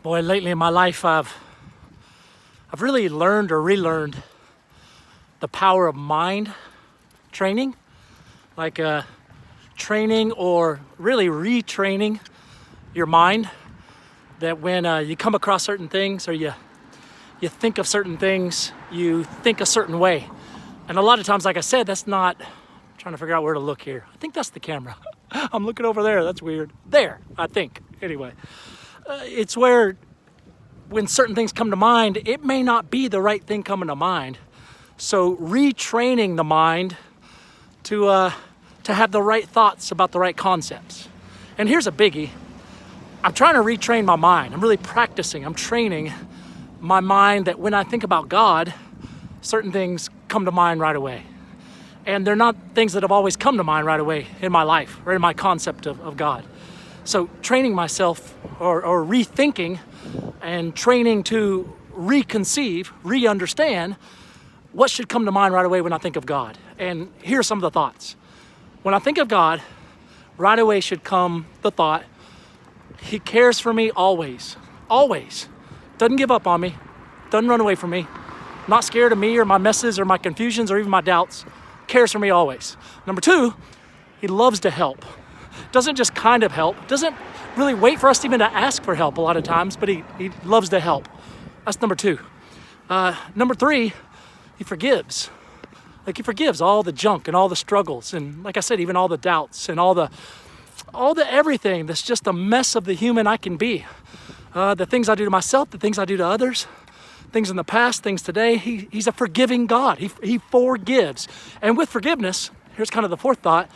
Boy, lately in my life, I've really learned or relearned the power of mind training, like training or really retraining your mind. That when you come across certain things or you think of certain things, you think a certain way. And a lot of times, like I said, that's not, I'm trying to figure out where to look here. I think that's the camera. I'm looking over there, that's weird. There, I think, anyway. It's where when certain things come to mind, it may not be the right thing coming to mind. So retraining the mind to have the right thoughts about the right concepts. And here's a biggie. I'm trying to retrain my mind. I'm really practicing. I'm training my mind that when I think about God, certain things come to mind right away. And they're not things that have always come to mind right away in my life or in my concept of God. So training myself or rethinking and training to reconceive, re-understand what should come to mind right away when I think of God. And here's some of the thoughts. When I think of God, right away should come the thought, He cares for me always, always. Doesn't give up on me, doesn't run away from me, not scared of me or my messes or my confusions or even my doubts, cares for me always. Number two, He loves to help. Doesn't just kind of help, doesn't really wait for us even to ask for help a lot of times, but he loves to help. That's number two. Number three, He forgives. Like He forgives all the junk and all the struggles and, like I said, even all the doubts and all the everything that's just a mess of the human I can be. The things I do to myself, the things I do to others, things in the past, things today. He's a forgiving God. He forgives. And with forgiveness, here's kind of the fourth thought.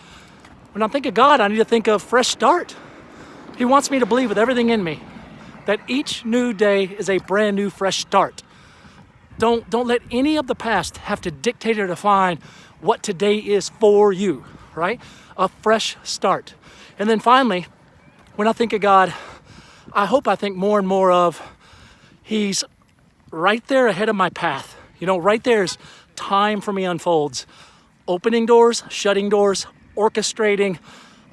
When I think of God, I need to think of fresh start. He wants me to believe with everything in me that each new day is a brand new fresh start. Don't let any of the past have to dictate or define what today is for you, right? A fresh start. And then finally, when I think of God, I hope I think more and more of He's right there ahead of my path. You know, right there as time for me unfolds. Opening doors, shutting doors, orchestrating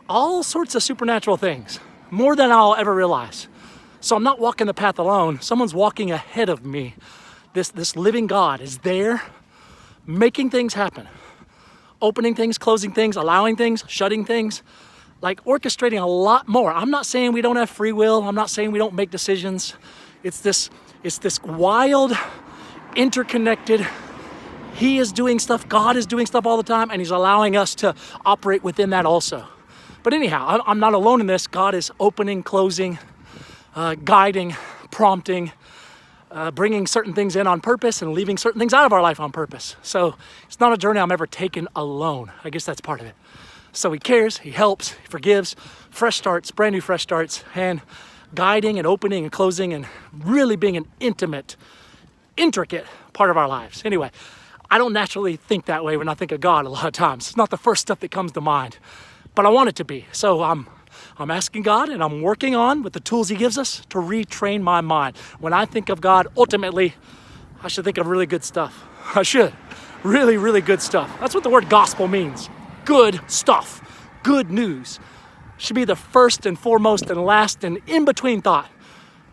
all sorts of supernatural things, more than I'll ever realize. So I'm not walking the path alone. Someone's walking ahead of me. This living God is there, making things happen, opening things, closing things, allowing things, shutting things, like orchestrating a lot more. I'm not saying we don't have free will. I'm not saying we don't make decisions. It's this wild, interconnected, He is doing stuff, God is doing stuff all the time, and He's allowing us to operate within that also. But anyhow, I'm not alone in this. God is opening, closing, guiding, prompting, bringing certain things in on purpose and leaving certain things out of our life on purpose. So it's not a journey I'm ever taken alone. I guess that's part of it. So He cares, He helps, He forgives, fresh starts, brand new fresh starts, and guiding and opening and closing and really being an intimate, intricate part of our lives. Anyway, I don't naturally think that way when I think of God a lot of times. It's not the first stuff that comes to mind, but I want it to be. So I'm asking God and I'm working on with the tools He gives us to retrain my mind. When I think of God, ultimately, I should think of really good stuff. I should. Really, really good stuff. That's what the word gospel means. Good stuff. Good news. Should be the first and foremost and last and in-between thought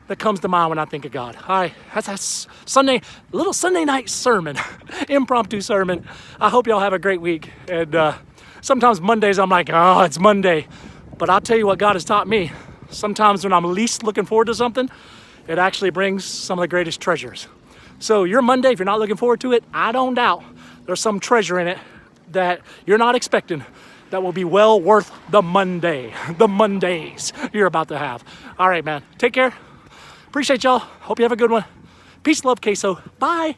that comes to mind when I think of God. That's little Sunday night sermon, impromptu sermon. I hope y'all have a great week. And sometimes Mondays I'm like, oh, it's Monday. But I'll tell you what God has taught me. Sometimes when I'm least looking forward to something, it actually brings some of the greatest treasures. So your Monday, if you're not looking forward to it, I don't doubt there's some treasure in it that you're not expecting that will be well worth the Mondays you're about to have. All right, man. Take care. Appreciate y'all. Hope you have a good one. Peace, love, queso. Bye.